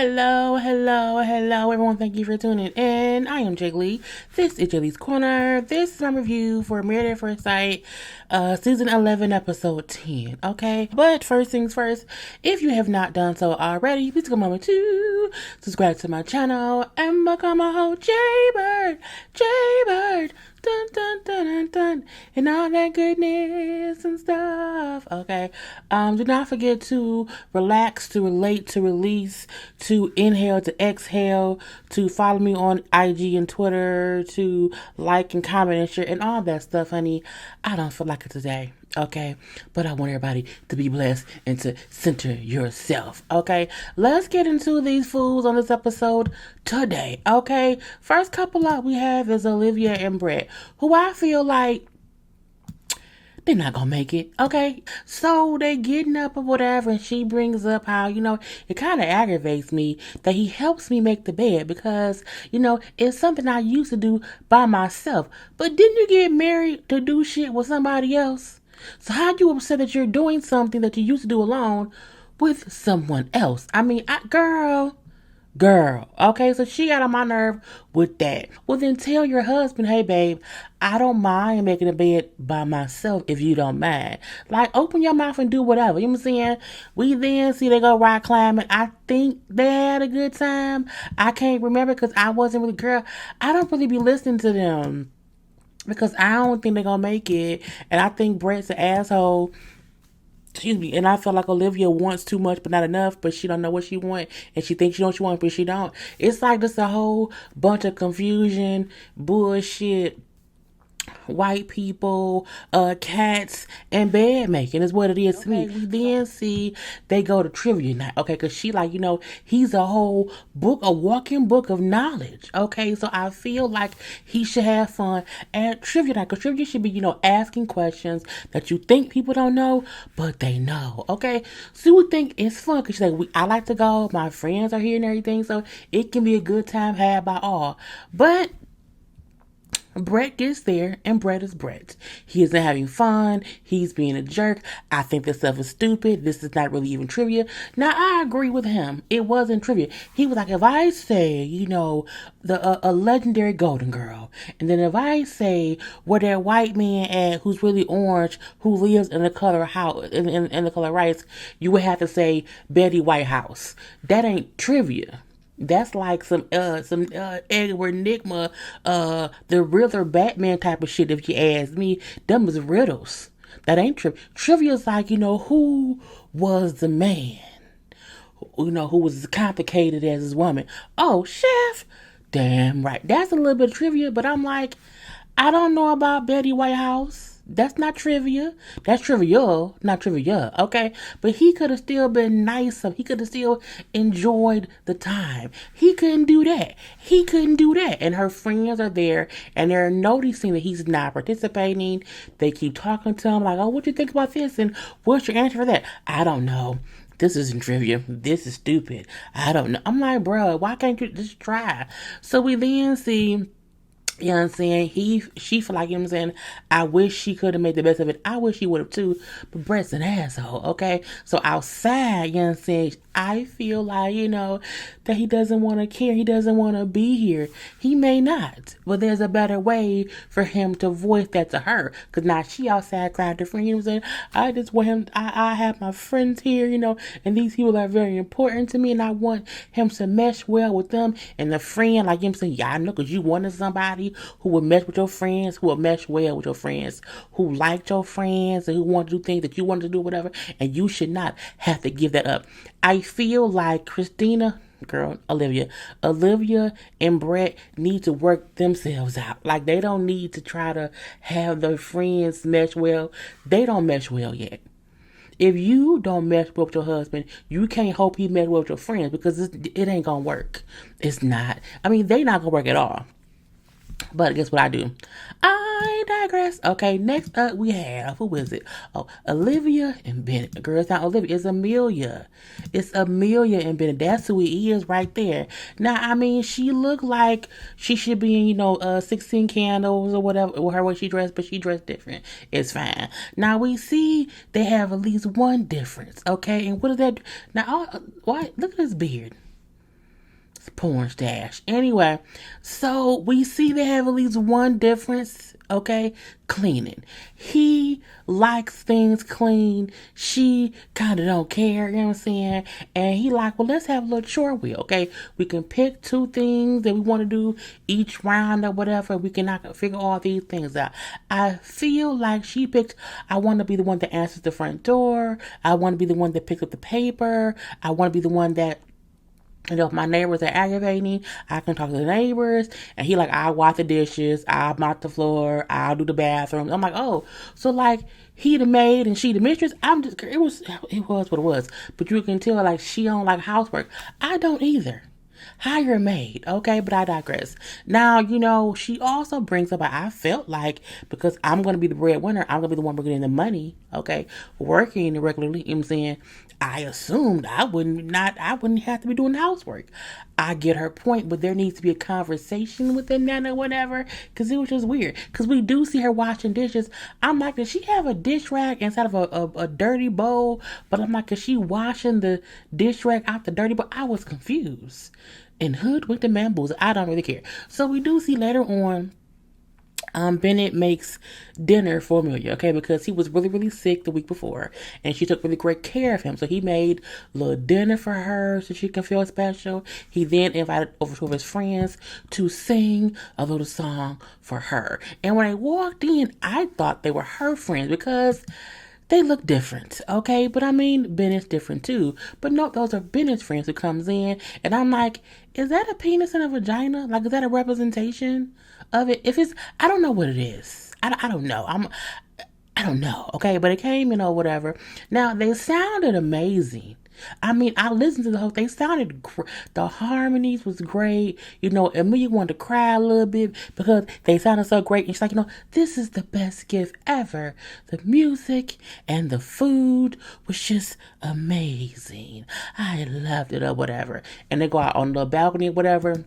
Hello, everyone. Thank you for tuning in. I am JayLee. This is JLeesCorner. This is my review for Married at First Sight, Season 11, Episode 10. Okay? But first things first, if you have not done so already, please take a moment to subscribe to my channel and become a whole JayBird. Dun, dun, dun, dun, dun, and all that goodness and stuff. Okay. Do not forget to relax, to relate, to release, to inhale, to exhale, to follow me on IG and Twitter, to like and comment and share and all that stuff, honey. I don't feel like it today. Okay, but I want everybody to be blessed and to center yourself. Okay, let's get into these fools on this episode today. Okay, first couple up we have is Olivia and Brett, who I feel like they're not gonna make it. Okay, so they getting up or whatever, and she brings up how, it kind of aggravates me that he helps me make the bed because, it's something I used to do by myself. But didn't you get married to do shit with somebody else? So how you upset that you're doing something that you used to do alone with someone else? I mean, girl. Okay, so she got on my nerve with that. Well, then tell your husband, hey, babe, I don't mind making a bed by myself if you don't mind. Like, open your mouth and do whatever. You know what I'm saying? We then see they go rock climbing. I think they had a good time. I can't remember because I wasn't really, girl, I don't really be listening to them, because I don't think they're gonna make it, and I think Brett's an asshole. Excuse me, and I feel like Olivia wants too much but not enough, but she don't know what she wants, and she thinks she knows what she wants, but she don't. It's like just a whole bunch of confusion, bullshit, white people, cats, and bed making is what it is to me. We then see they go to trivia night, okay, because she like, he's a whole book, a walking book of knowledge, okay, so I feel like he should have fun at trivia night, because trivia should be, asking questions that you think people don't know, but they know, okay, so you would think it's fun, because she's like, I like to go, my friends are here and everything, so it can be a good time had by all, but Brett gets there, and Brett is Brett. He isn't having fun. He's being a jerk. I think this stuff is stupid. This is not really even trivia. Now, I agree with him. It wasn't trivia. He was like, if I say, a legendary golden girl, and then if I say where that white man at who's really orange, who lives in the color house, in the color rice, you would have to say Betty White House. That ain't trivia. That's like some Edward Nygma, the Riddler Batman type of shit, if you ask me. Them is riddles. That ain't trivia. Trivia is like, who was the man? Who was as complicated as his woman? Oh, chef. Damn right. That's a little bit of trivia, but I'm like, I don't know about Betty Whitehouse. That's not trivia. That's trivial, not trivia, okay? But he could have still been nice. He could have still enjoyed the time. He couldn't do that. And her friends are there, and they're noticing that he's not participating. They keep talking to him like, oh, what do you think about this? And what's your answer for that? I don't know. This isn't trivia. This is stupid. I don't know. I'm like, bro, why can't you just try? So we then see, you know what I'm saying? She feel like, I wish she could have made the best of it. I wish she would have too. But Brett's an asshole, okay? So outside, you know what I'm saying? I feel like, that he doesn't want to care. He doesn't want to be here. He may not. But there's a better way for him to voice that to her. Because now she outside crying to friends. You know what I'm saying? I just want him, I have my friends here, and these people are very important to me. And I want him to mesh well with them. And the friend, like, I'm saying, yeah, I know, because you wanted somebody who would mesh with your friends, who would mesh well with your friends, who liked your friends, and who wanted to do things that you wanted to do, whatever. And you should not have to give that up. I feel like Olivia and Brett need to work themselves out. Like, they don't need to try to have their friends mesh well. They don't mesh well yet. If you don't mesh well with your husband, you can't hope he mesh well with your friends, because it ain't gonna work. It's not. I mean, they not gonna work at all. But guess what I do? I digress. Okay, next up we have, who is it? Oh, Olivia and Bennett. Girl, it's not Olivia, it's Amelia. It's Amelia and Bennett. That's who he is right there. Now, I mean, she looked like she should be in, 16 Candles or whatever, with her way she dressed, but she dressed different. It's fine. Now, we see they have at least one difference, okay? And what is that? Now, why? Look at his beard. porn stash. Anyway, so we see they have at least one difference, okay? Cleaning. He likes things clean. She kind of don't care, you know what I'm saying? And he like, well, let's have a little chore wheel, okay? We can pick two things that we want to do each round or whatever. We can figure all these things out. I feel like she picked, I want to be the one that answers the front door. I want to be the one that picks up the paper. I want to be the one that, if my neighbors are aggravating, I can talk to the neighbors. And he like, I'll wash the dishes, I'll mop the floor, I'll do the bathroom. I'm like, oh, so like he the maid and she the mistress. It was what it was. But you can tell like she don't like housework. I don't either. Hire a maid, okay? But I digress. Now, she also brings up, I felt like, because I'm going to be the breadwinner, I'm going to be the one bringing in the money, okay? Working regularly, you know what I'm saying? I assumed I wouldn't have to be doing housework. I get her point, but there needs to be a conversation within that or whatever, because it was just weird. Because we do see her washing dishes. I'm like, does she have a dish rag inside of a dirty bowl? But I'm like, is she washing the dish rag out the dirty bowl? I was confused. And hoodwinked and bamboozled. I don't really care. So we do see later on, Bennett makes dinner for Amelia, okay, because he was really, really sick the week before, and she took really great care of him. So he made a little dinner for her so she can feel special. He then invited over two of his friends to sing a little song for her. And when I walked in, I thought they were her friends because they look different, okay? But I mean, Bennett's different too. But no, those are Bennett's friends who comes in, and I'm like, is that a penis and a vagina? Like, is that a representation of it? If it's, I don't know what it is. I don't know. I don't know, okay? But it came in or whatever. Now, they sounded amazing. I mean, I listened to the whole thing. They sounded the harmonies was great. Amelia wanted to cry a little bit because they sounded so great. And she's like, this is the best gift ever. The music and the food was just amazing. I loved it or whatever. And they go out on the balcony or whatever.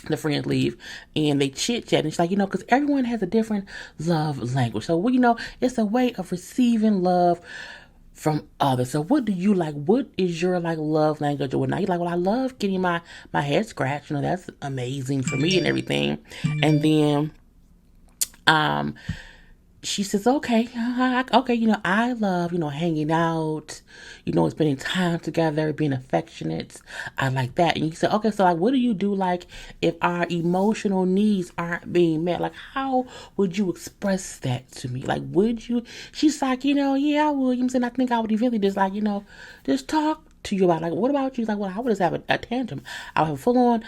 The friends leave and they chit chat, and she's like, because everyone has a different love language. So, it's a way of receiving love from others. So what do you like? What is your love language or whatnot? You're like, well, I love getting my head scratched. That's amazing for me and everything. And then she says, okay, I love, hanging out, spending time together, being affectionate. I like that. And you said, okay, so what do you do if our emotional needs aren't being met? How would you express that to me? Would you? She's like, yeah, I would. I'm saying, I think I would eventually just just talk to you about what about you? He's like, well, I would just have a tantrum. I would have a full on,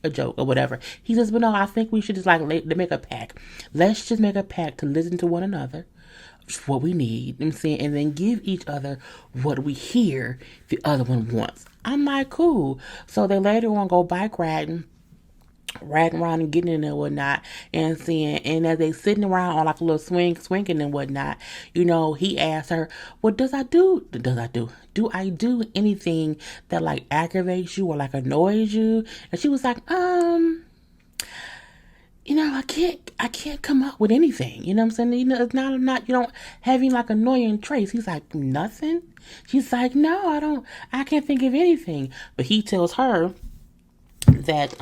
a joke or whatever. He says, but no, I think we should just make a pact. Let's just make a pact to listen to one another, what we need, I'm saying, and then give each other what we hear the other one wants. I'm like, cool. So they later on go bike riding around and getting in and whatnot, and seeing, and as they sitting around on a little swinging and whatnot, he asked her, what do I do anything that aggravates you or annoys you? And she was like, I can't come up with anything. You know what I'm saying? It's not, I'm not, having annoying traits. He's like, nothing? She's like, no, I can't think of anything. But he tells her that,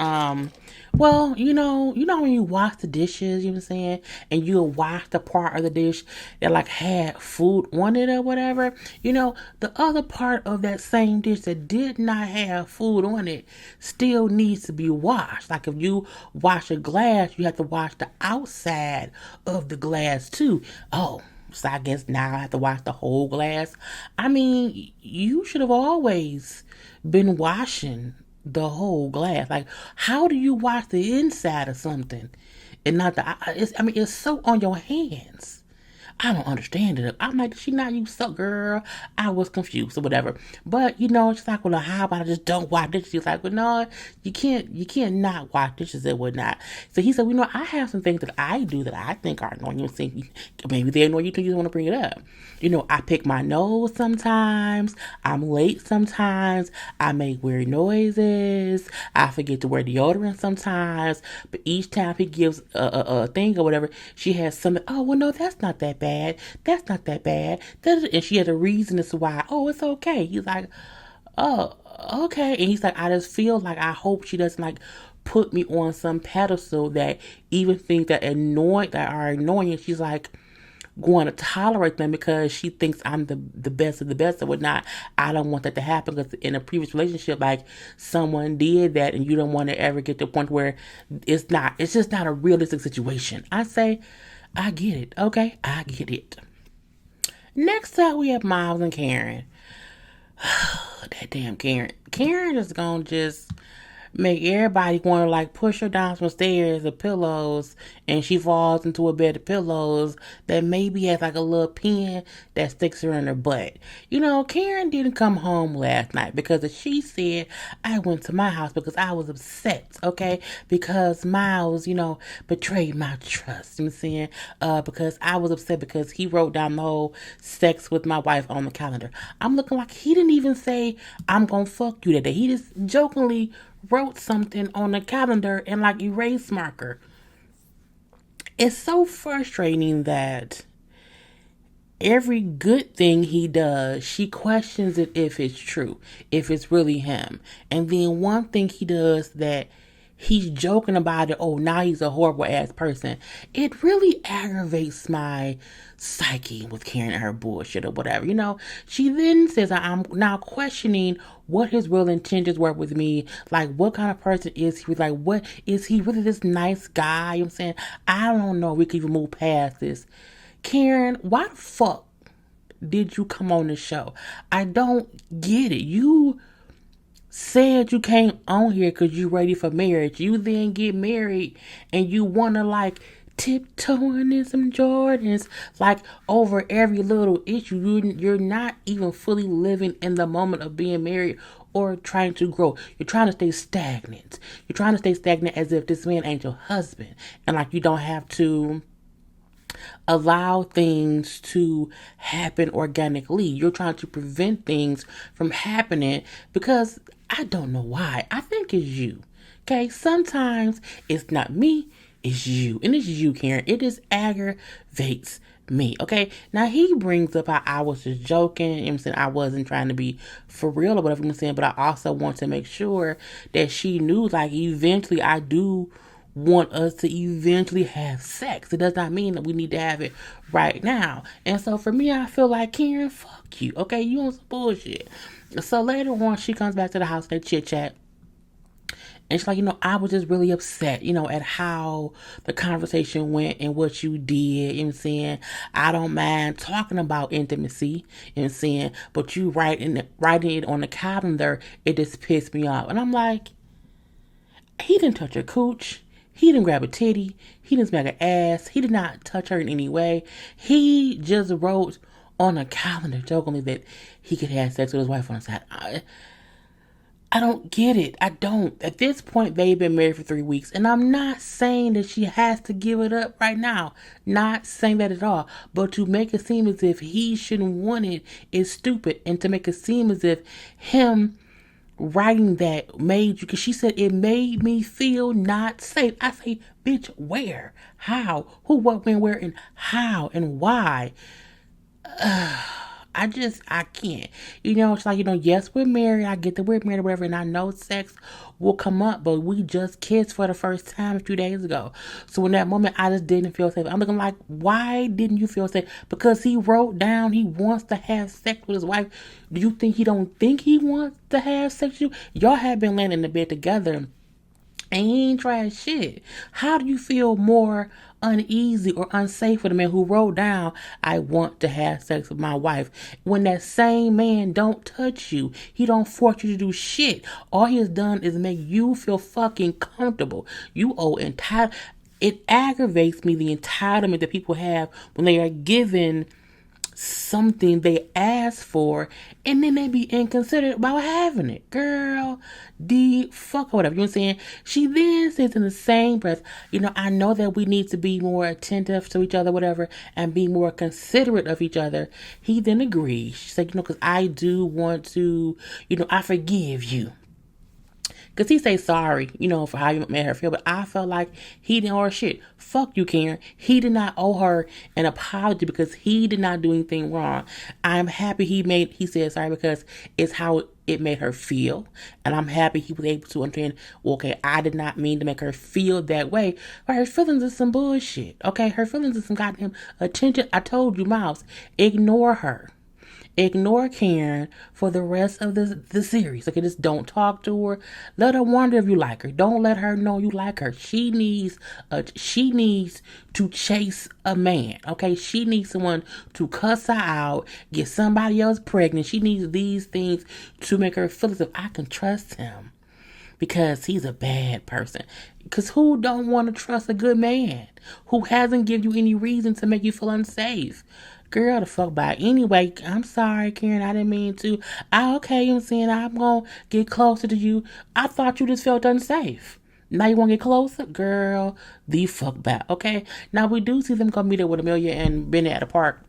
well, when you wash the dishes, you know what I'm saying, and you wash the part of the dish that had food on it or whatever, the other part of that same dish that did not have food on it still needs to be washed. If you wash a glass, you have to wash the outside of the glass too. Oh, so I guess now I have to wash the whole glass. I mean, you should have always been washing the whole glass. How do you wash the inside of something and not it's so on your hands. I don't understand it. I'm like, she not you so girl. I was confused or whatever. But she's like, well, how about I just don't wash dishes? She's like, well, no, you can't not wash dishes and whatnot. So he said, I have some things that I do that I think are annoying. You think maybe they annoy you too. You just want to bring it up. I pick my nose sometimes. I'm late sometimes. I make weird noises. I forget to wear deodorant sometimes. But each time he gives a thing or whatever, she has something. Oh, well, no, that's not that bad. That's not that bad. And she had a reason as to why. Oh, it's okay. He's like, oh, okay. And he's like, I just feel like I hope she doesn't like put me on some pedestal that even things that are annoying. She's like going to tolerate them because she thinks I'm the best of the best or whatnot. I don't want that to happen because in a previous relationship, like someone did that, and you don't want to ever get to a point where it's just not a realistic situation. I say, I get it. Okay, I get it. Next up, we have Miles and Karen. That damn Karen. Karen is gonna just make everybody want to like push her down some stairs of pillows, and she falls into a bed of pillows that maybe has like a little pin that sticks her in her butt. Karen didn't come home last night because she said, I went to my house because I was upset, okay? Because Miles, betrayed my trust. You know what I'm saying? Because I was upset because he wrote down the whole sex with my wife on the calendar. I'm looking like he didn't even say, I'm gonna fuck you that day. He just jokingly wrote something on the calendar and like erase marker. It's so frustrating that every good thing he does, she questions it if it's true, if it's really him. And then one thing he does that he's joking about it, oh, now he's a horrible ass person. It really aggravates my psyche with Karen and her bullshit or whatever. She then says, I'm now questioning what his real intentions were with me. Like, what kind of person is he? Like, what is he really this nice guy? You know what I'm saying? I don't know. We can even move past this. Karen, why the fuck did you come on the show? I don't get it. You said you came on here because you ready for marriage. You then get married and you want to like tiptoeing in some Jordans like over every little issue. You're not even fully living in the moment of being married or trying to grow. You're trying to stay stagnant. You're trying to stay stagnant as if this man ain't your husband. And like you don't have to allow things to happen organically. You're trying to prevent things from happening because I don't know why. I think it's you. Okay, sometimes it's not me, it's you. And it's you, Karen. It just aggravates me. Okay, now he brings up how I was just joking. I'm saying I wasn't trying to be for real or whatever I'm saying, but I also want to make sure that she knew like eventually I do want us to eventually have sex. It does not mean that we need to have it right now. And so for me, I feel like Karen, fuck you. Okay, you on some bullshit. So later on, she comes back to the house, they chit chat. And she's like, I was just really upset, at how the conversation went and what you did. You know what I'm saying? I don't mind talking about intimacy, you know what I'm saying? But you writing it on the calendar, it just pissed me off. And I'm like, he didn't touch her cooch. He didn't grab a titty. He didn't smack her ass. He did not touch her in any way. He just wrote on a calendar jokingly that he could have sex with his wife on the side. I don't get it. I don't. At this point, they've been married for 3 weeks. And I'm not saying that she has to give it up right now. Not saying that at all. But to make it seem as if he shouldn't want it is stupid. And to make it seem as if him writing that made you, because she said it made me feel not safe. I say, bitch, where, how, who, what, when, where, and how, and why? I can't. It's like, yes, we're married. I get that we're married or whatever, and I know sex will come up, but we just kissed for the first time a few days ago. So in that moment, I just didn't feel safe. I'm looking like, why didn't you feel safe? Because he wrote down he wants to have sex with his wife. Do you think he don't think he wants to have sex with you? Y'all have been laying in the bed together and he ain't tried shit. How do you feel more uneasy or unsafe with a man who wrote down, I want to have sex with my wife, when that same man don't touch you? He don't force you to do shit. All he has done is make you feel fucking comfortable. You owe entitled. It aggravates me, the entitlement that people have when they are given something they asked for and then they be inconsiderate about having it. Girl, the fuck or whatever. You know what I'm saying? She then says in the same breath, I know that we need to be more attentive to each other, whatever, and be more considerate of each other. He then agrees. She said, because I do want to, I forgive you. Because he say sorry, for how you made her feel. But I felt like he didn't owe her shit. Fuck you, Karen. He did not owe her an apology because he did not do anything wrong. I'm happy he said sorry because it's how it made her feel. And I'm happy he was able to understand, well, okay, I did not mean to make her feel that way. But her feelings is some bullshit. Okay, her feelings is some goddamn attention. I told you, Miles, ignore her. Ignore Karen for the rest of the series. Okay, just don't talk to her. Let her wonder if you like her. Don't let her know you like her. She needs to chase a man. Okay, she needs someone to cuss her out, get somebody else pregnant. She needs these things to make her feel as if I can trust him because he's a bad person. Because who don't want to trust a good man who hasn't given you any reason to make you feel unsafe? Girl, the fuck by. Anyway, I'm sorry, Karen. I didn't mean to. Okay, you know what I'm saying? I'm going to get closer to you. I thought you just felt unsafe. Now you want to get closer? Girl, the fuck back. Okay? Now we do see them come meet up with Amelia and Bennett at a park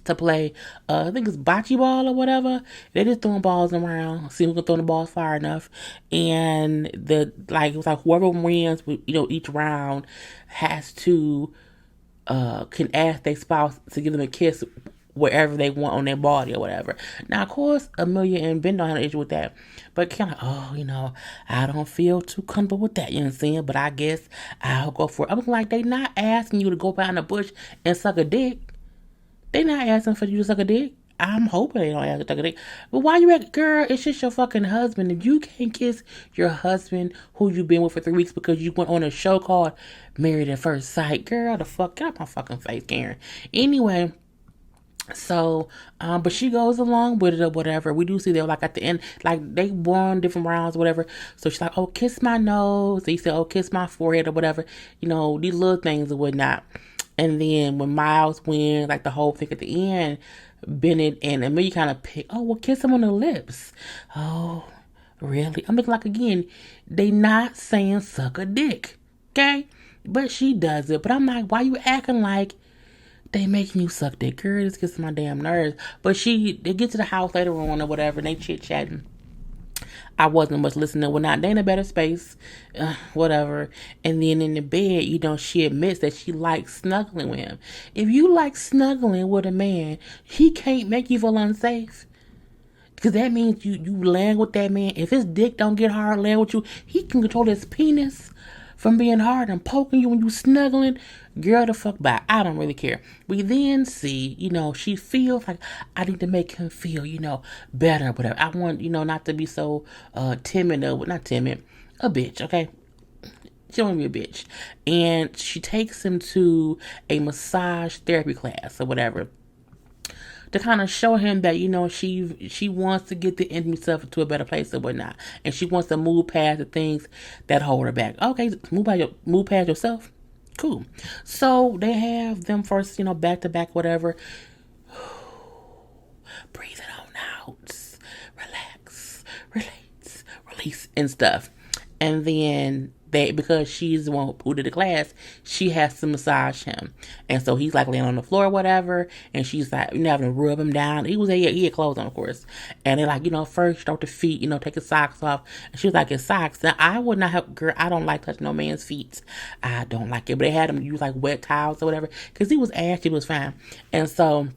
to play, I think it's bocce ball or whatever. They just throwing balls around, see who can throw the balls far enough. And it was like whoever wins, each round has to can ask their spouse to give them a kiss wherever they want on their body or whatever. Now, of course, Amelia and Ben don't have an issue with that. But kind of, I don't feel too comfortable with that, you know what I'm saying? But I guess I'll go for it. I'm like, they not asking you to go behind the bush and suck a dick. They not asking for you to suck a dick. I'm hoping they don't ask you to suck a dick. But why you at, girl, it's just your fucking husband. If you can't kiss your husband who you've been with for 3 weeks because you went on a show called Married at First Sight, girl, the fuck, get out my fucking face, Karen. Anyway, so, but she goes along with it or whatever. We do see that, like, at the end, like, they won different rounds or whatever. So she's like, oh, kiss my nose. He said, oh, kiss my forehead or whatever. These little things or whatnot. And then when Miles wins, like the whole thing at the end, Bennett and Amelia kind of pick, oh, well, kiss him on the lips. Oh, really? I'm looking like, again, they not saying suck a dick, okay? But she does it. But I'm like, why you acting like they making you suck dick? Girl, this gets my damn nerves. But they get to the house later on or whatever, and they chit-chatting. I wasn't much listening. We're not. They in a better space. Whatever. And then in the bed, she admits that she likes snuggling with him. If you like snuggling with a man, he can't make you feel unsafe. Because that means you laying with that man. If his dick don't get hard laying with you, he can control his penis from being hard and poking you when you snuggling. Girl, the fuck by. I don't really care. We then see, she feels like I need to make him feel, better or whatever. I want, not to be so timid or not timid, a bitch, okay? She don't want to be a bitch. And she takes him to a massage therapy class or whatever, to kind of show him that, she wants to get the intimate stuff to a better place or whatnot. And she wants to move past the things that hold her back. Okay, move past yourself. Cool. So they have them first, back to back, whatever. Breathe it on out. Relax, release and stuff. And then because she's the one who did the class, she has to massage him. And so he's like laying on the floor or whatever, and she's like, having to rub him down. He had clothes on, of course. And they're like, first start the feet, take his socks off. And she was like, his socks. Now, I would not have, girl, I don't like touching no man's feet. I don't like it. But they had him use like wet towels or whatever, because he was ashy, it was fine. And so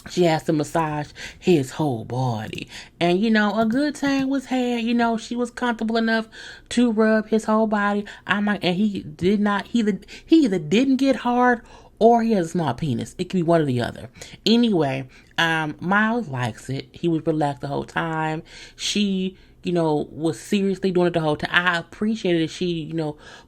she has to massage his whole body. And, a good time was had. She was comfortable enough to rub his whole body. I'm like, and he either didn't get hard or he has a small penis. It could be one or the other. Anyway, Miles likes it. He was relaxed the whole time. She, was seriously doing it the whole time. I appreciated that she,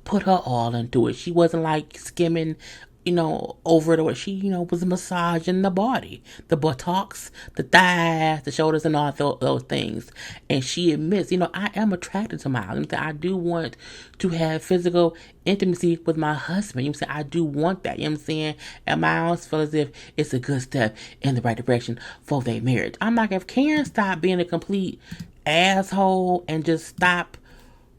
put her all into it. She wasn't like skimming over it, or she, was massaging the body, the buttocks, the thighs, the shoulders, and all those things. And she admits, I am attracted to Miles. I do want to have physical intimacy with my husband. I do want that. And Miles feels as if it's a good step in the right direction for their marriage. I'm like, if Karen stopped being a complete asshole and just stop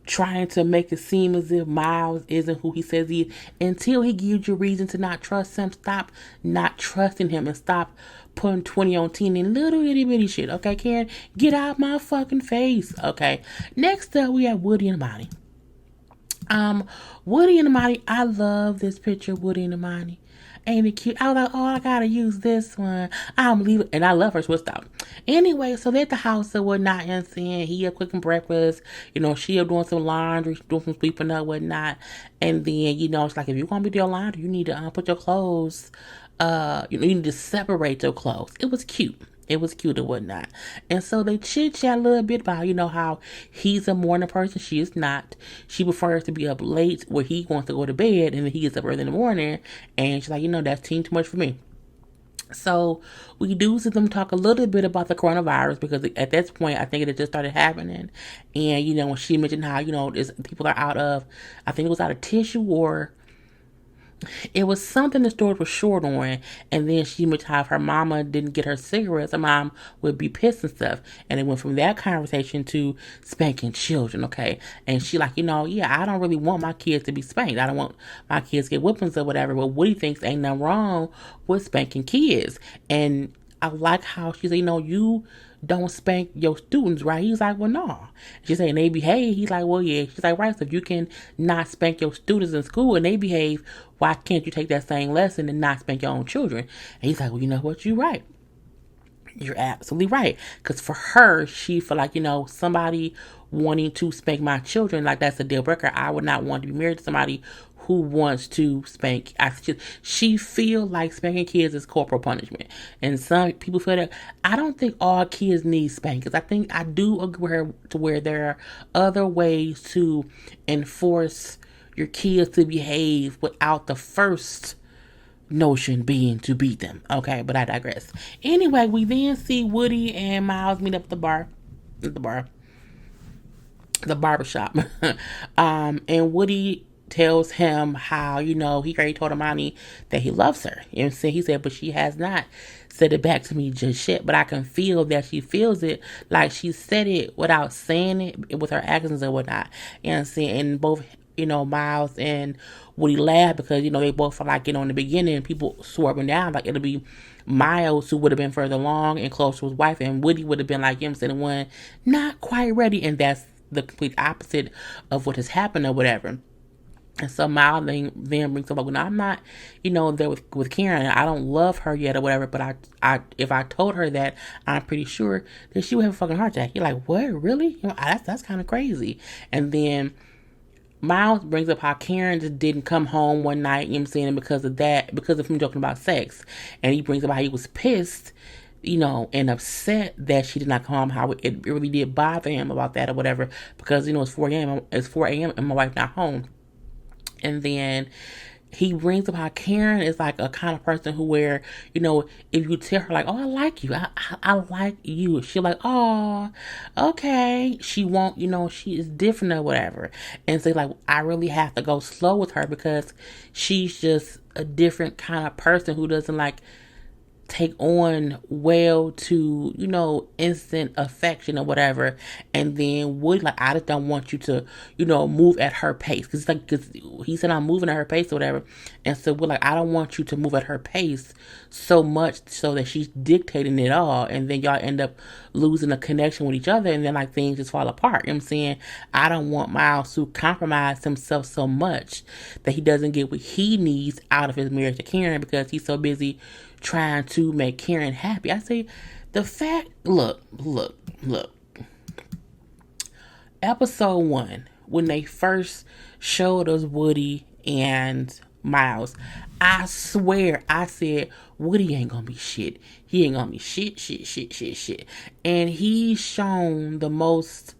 trying to make it seem as if Miles isn't who he says he is, until he gives you reason to not trust him, stop not trusting him and stop putting 20 on 10 in little itty bitty shit. Okay, Karen, get out my fucking face. Okay. Next up, we have Woody and Bonnie. Um, Woody and Imani, I love this picture of Woody and Imani. Ain't it cute? I was like, oh, I gotta use this one. I'm leaving, and I love her twist out. Anyway, so they're at the house and whatnot, and seeing he up cooking breakfast. She up doing some laundry, doing some sweeping up, whatnot. And then it's like if you're gonna be doing laundry, you need to put your clothes. You need to separate your clothes. It was cute. It was cute and whatnot. And so they chit chat a little bit about, how he's a morning person. She is not. She prefers to be up late where he wants to go to bed and then he gets up early in the morning. And she's like, that's too much for me. So we do see them talk a little bit about the coronavirus because at this point, I think it had just started happening. And, when she mentioned how, people are out of, I think it was out of tissue or it was something the store was short on, and then she mentioned how if her mama didn't get her cigarettes, her mom would be pissed and stuff. And it went from that conversation to spanking children, okay? And she like, yeah, I don't really want my kids to be spanked. I don't want my kids to get whippings or whatever. But Woody thinks ain't nothing wrong with spanking kids. And I like how she said, you don't spank your students, right? He's like, well, no. She said, and they behave. He's like, well, yeah. She's like, right, so if you can not spank your students in school and they behave, why can't you take that same lesson and not spank your own children? And he's like, well, you know what? You're right. You're absolutely right. Because for her, she feel like, somebody wanting to spank my children, like that's a deal breaker. I would not want to be married to somebody who wants to spank. She feel like spanking kids is corporal punishment. And some people feel that. I don't think all kids need spankings. I think I do agree with her to where there are other ways to enforce your kids to behave without the first notion being to beat them. Okay, but I digress. Anyway, we then see Woody and Miles meet up at the bar. The barbershop. And Woody tells him how, he already told Imani that he loves her. He said, but she has not said it back to me just yet. But I can feel that she feels it, like she said it without saying it with her actions and whatnot. And both, Miles and Woody laugh because, they both feel like, in the beginning, people swerving down, like it'll be Miles who would have been further along and close to his wife, and Woody would have been like the one not quite ready, and that's the complete opposite of what has happened or whatever. And so Miles then brings up, well, I'm not, there with Karen. I don't love her yet or whatever, but I if I told her that, I'm pretty sure that she would have a fucking heart attack. You're like, what, really? That's kind of crazy. And then Miles brings up how Karen just didn't come home one night, and because of him joking about sex. And he brings up how he was pissed, and upset that she did not come home, how it really did bother him about that or whatever, because, it's 4 a.m. and my wife not home. And then he brings up how Karen is like a kind of person who where, if you tell her like, oh, I like you. I like you. She'll like, oh, okay. She won't, she is different or whatever. And so like, I really have to go slow with her because she's just a different kind of person who doesn't like take on well to, instant affection or whatever. And then Woody, like, I just don't want you to, move at her pace. Cause he said, I'm moving at her pace or whatever. And so we're like, I don't want you to move at her pace so much so that she's dictating it all. And then y'all end up losing a connection with each other. And then like things just fall apart. You know what I'm saying? I don't want Miles to compromise himself so much that he doesn't get what he needs out of his marriage to Karen because he's so busy trying to make Karen happy. I say, look. Episode 1, when they first showed us Woody and Miles, I swear I said, Woody ain't gonna be shit. He ain't gonna be shit. And he's shown the most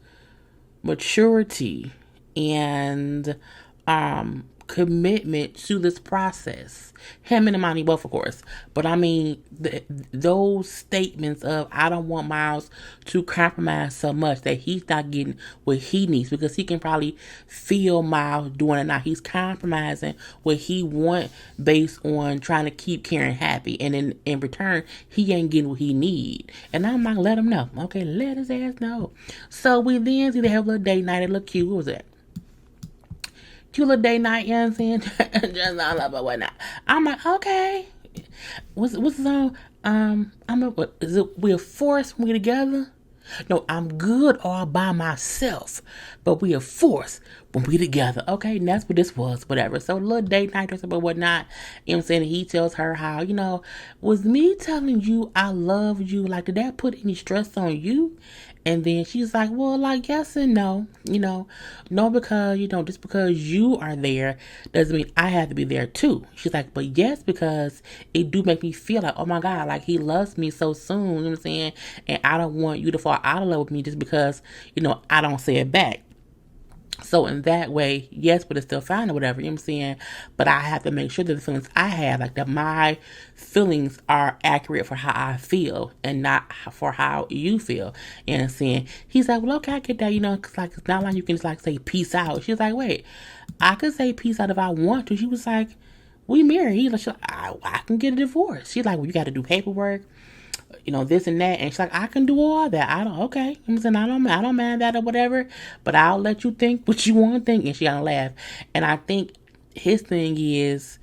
maturity and commitment to this process. Him and Imani both, of course. But I mean, those statements of, I don't want Miles to compromise so much that he's not getting what he needs, because he can probably feel Miles doing it now. He's compromising what he want based on trying to keep Karen happy. And in return, he ain't getting what he need. And I'm not let him know. Okay, let his ass know. So we then see they have a little date night. It look cute. What was that? Cute little day night, you know what I'm saying? Just all up and whatnot. I'm like, okay. What's the song? Is it We're Forced when we together? No, I'm good all by myself, but we are forced when we together. Okay, and that's what this was, whatever. So a little date night or something, whatnot. You know what I'm saying? He tells her how, was me telling you I love you, like, did that put any stress on you? And then she's like, well, like, yes and no. No, because, just because you are there doesn't mean I have to be there too. She's like, but yes, because it do make me feel like, oh my God, like he loves me so soon, you know what I'm saying? And I don't want you to fall out of love with me just because, I don't say it back. So in that way, yes, but it's still fine or whatever, you know what I'm saying? But I have to make sure that the feelings I have, like that my feelings are accurate for how I feel and not for how you feel. You know what I'm saying? He's like, well, okay, I get that, cause like, it's not like you can just like say peace out. She's like, wait, I could say peace out if I want to. She was like, we married. He's like, I can get a divorce. She's like, well, you got to do paperwork, this and that. And she's like, I can do all that. I don't, okay. I'm saying, I don't mind that or whatever, but I'll let you think what you want to think. And she gonna laugh. And I think his thing is,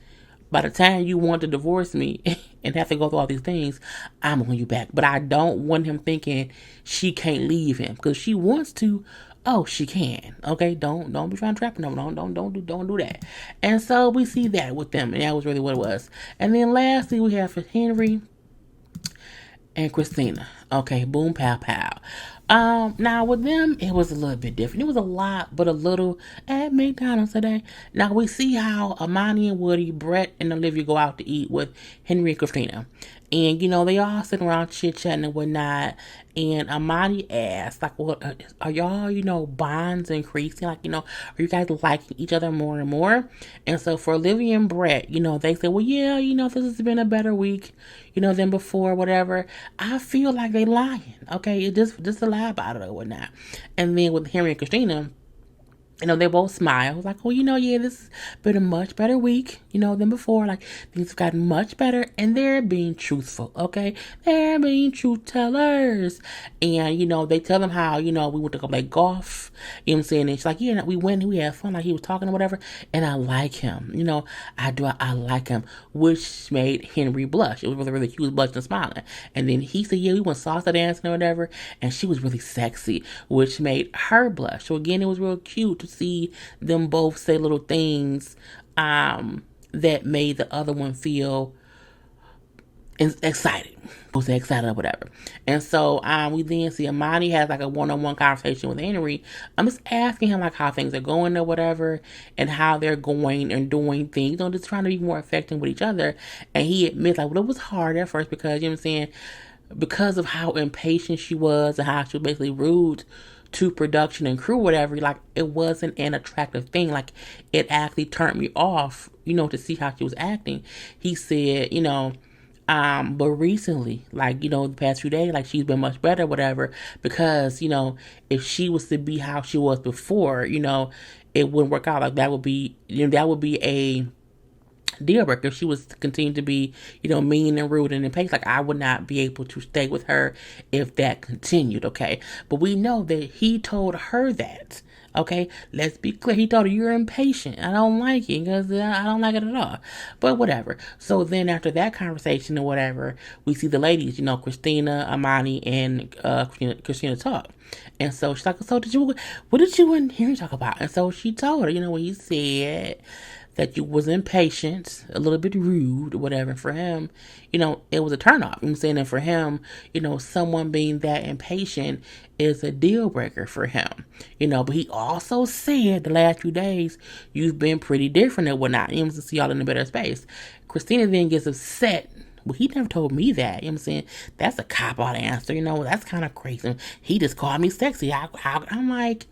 by the time you want to divorce me and have to go through all these things, I'm on you back. But I don't want him thinking she can't leave him, because she wants to. Oh, she can. Okay, don't be trying to trap her. No, don't do that. And so we see that with them, and that was really what it was. And then lastly, we have for Henry and Christina. Okay, boom, pow, pow. Now with them, it was a little bit different. It was a lot, but a little at McDonald's today. Now we see how Amani and Woody, Brett and Olivia go out to eat with Henry and Christina. And, they all sitting around chit-chatting and whatnot. And Amani asked, like, well, are y'all, bonds increasing? Like, are you guys liking each other more and more? And so for Olivia and Brett, they said, well, yeah, this has been a better week, than before, whatever. I feel like they lying, okay? It just a lie about it or whatnot. And then with Henry and Christina, they both smile. Like, well, yeah, this has been a much better week, than before. Like, things have gotten much better, and they're being truthful, okay? They're being truth tellers. And, they tell them how, we went to go play golf, you know what I'm saying? And she's like, yeah, we went, we had fun, like he was talking or whatever, and I like him, I like him, which made Henry blush. It was really, really cute. He was blushing and smiling. And then he said, yeah, we went salsa dancing or whatever, and she was really sexy, which made her blush. So again, it was real cute to see them both say little things that made the other one feel excited. We'll say excited or whatever. And so we then see Amani has like a one-on-one conversation with Henry. I'm just asking him like how things are going or whatever, and how they're going and doing things. Just trying to be more effective with each other. And he admits like, well, it was hard at first because, what I'm saying, because of how impatient she was and how she was basically rude to production and crew, whatever, like it wasn't an attractive thing. Like it actually turned me off, to see how she was acting. He said, but recently, like, the past few days, like she's been much better, whatever, because, if she was to be how she was before, it wouldn't work out. Like that would be, a deal breaker. If she was to continue to be, mean and rude and impatient, like I would not be able to stay with her if that continued, okay? But we know that he told her that, okay? Let's be clear. He told her, you're impatient. I don't like it because I don't like it at all. But whatever. So then after that conversation or whatever, we see the ladies, Christina, Amani, and Christina talk. And so she's like, so what did you and Henry talk about? And so she told her, what he said, that you was impatient, a little bit rude, or whatever. For him, it was a turnoff. I'm saying that for him, someone being that impatient is a deal breaker for him. But he also said the last few days you've been pretty different and whatnot. You know, to see y'all in a better space. Christina then gets upset. Well, he never told me that. You know what I'm saying? That's a cop-out answer. That's kind of crazy. He just called me sexy. I'm like,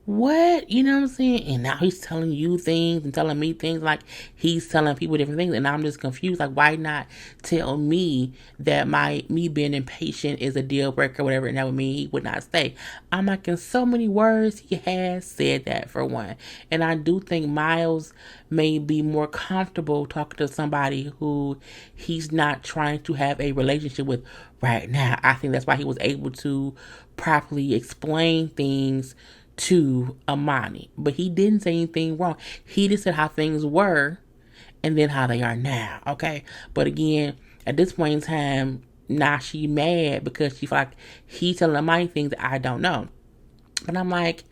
what? You know what I'm saying? And now he's telling you things and telling me things, like he's telling people different things, and I'm just confused. Like, why not tell me that me being impatient is a deal breaker or whatever, and that would mean he would not stay? I'm like, in so many words, he has said that, for one. And I do think Miles may be more comfortable talking to somebody who he's not trying to have a relationship with right now. I think that's why he was able to properly explain things to Amani. But he didn't say anything wrong. He just said how things were and then how they are now, okay? But again, at this point in time, now she mad because she feel like he telling Money things that I don't know. But I'm like,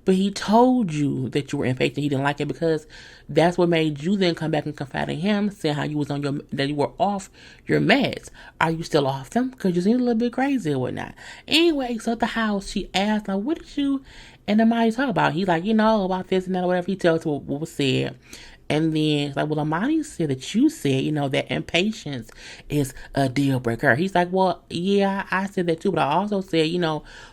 but he told you that you were impatient. He didn't like it because that's what made you then come back and confide in him, saying how you was on that you were off your meds. Are you still off them? Because you seem a little bit crazy or whatnot. Anyway, so at the house, she asked, like, what did you and the Amani talk about? He's like, about this and that or whatever. He tells her what was said. And then it's like, well, Amani said that you said, that impatience is a deal breaker. He's like, well, yeah, I said that too, but I also said,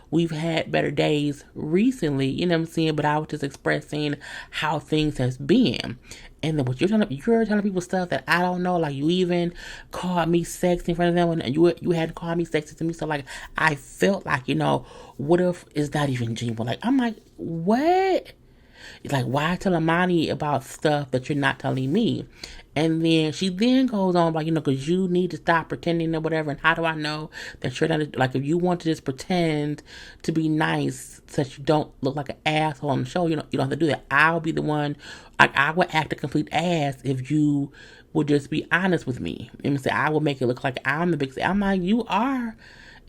we've had better days recently, you know what I'm saying? But I was just expressing how things has been. And then what you're telling people stuff that I don't know, like you even called me sexy in front of them, and you hadn't called me sexy to me. So like I felt like, what if it's not even genuine? Like I'm like, what? Like, why tell Amani about stuff that you're not telling me? And then she then goes on, like, because you need to stop pretending or whatever. And how do I know that you're not, like, if you want to just pretend to be nice so that you don't look like an asshole on the show, you don't have to do that. I'll be the one, like, I would act a complete ass if you would just be honest with me. And say, I will make it look like I'm the big, I'm like, you are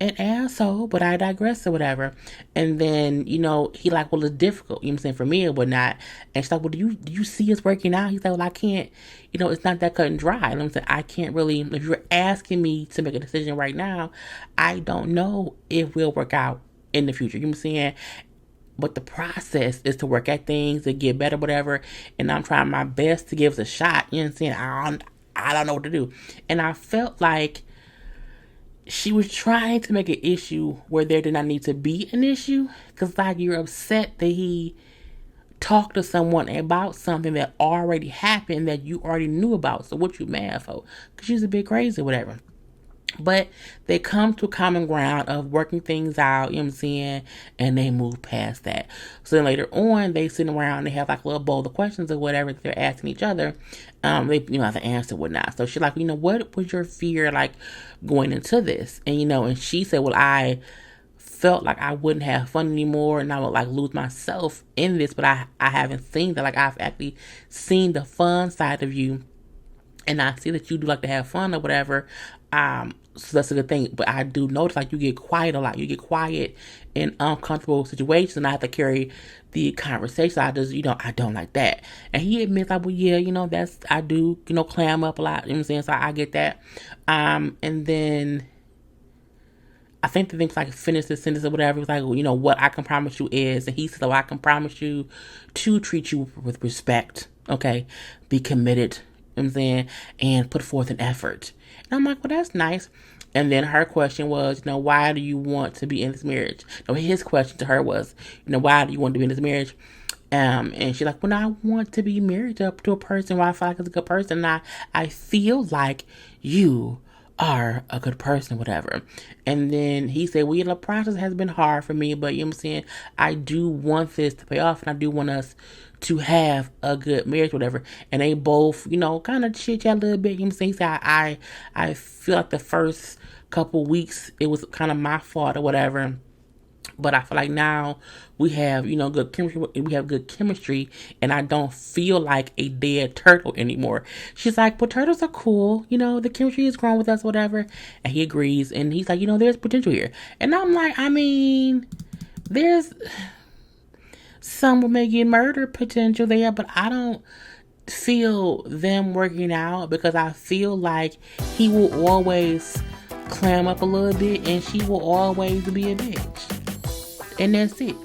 an asshole, but I digress or whatever. And then, he like, well, it's difficult, I'm saying, for me or whatnot. And she's like, well, do you see us working out? He's like, well, I can't, it's not that cut and dry. And I'm saying, I can't really, if you're asking me to make a decision right now, I don't know if we'll work out in the future. You know what I'm saying? But the process is to work at things, to get better, whatever. And I'm trying my best to give it a shot. You know what I'm saying? I don't know what to do. And I felt like she was trying to make an issue where there did not need to be an issue. Because, like, you're upset that he talked to someone about something that already happened that you already knew about. So what you mad for? Because she's a bit crazy or whatever. But they come to a common ground of working things out, you know what I'm saying? And they move past that. So then later on, they sit around, they have like a little bowl of questions or whatever that they're asking each other. They, have to answer whatnot. So she's like, what was your fear like going into this? And, and she said, well, I felt like I wouldn't have fun anymore and I would like lose myself in this, but I haven't seen that. Like I've actually seen the fun side of you. And I see that you do like to have fun or whatever. So that's a good thing. But I do notice like you get quiet a lot. You get quiet in uncomfortable situations and I have to carry the conversation. I just, I don't like that. And he admits like, well, yeah, I do, clam up a lot. You know what I'm saying? So I get that. And then I think the things like finish the sentence or whatever. It's like, what I can promise you is, and he said, I can promise you to treat you with respect. Okay. Be committed. You know what I'm saying? And put forth an effort. And I'm like, well, that's nice. And then her question was, why do you want to be in this marriage? His question to her was, why do you want to be in this marriage? And she's like, well, I want to be married to a person who I feel like is a good person. And I feel like you are a good person, whatever. And then he said, well, the process has been hard for me, but you know what I'm saying? I do want this to pay off and I do want us to have a good marriage, whatever. And they both, kind of chit chat a little bit. You know what I'm saying? I feel like the first couple weeks it was kind of my fault or whatever. But I feel like now we have, good chemistry. We have good chemistry, and I don't feel like a dead turtle anymore. She's like, well, turtles are cool. The chemistry is growing with us, whatever. And he agrees, and he's like, there's potential here. And I'm like, there's some may get murder potential there, but I don't feel them working out because I feel like he will always clam up a little bit, and she will always be a bitch. And that's it.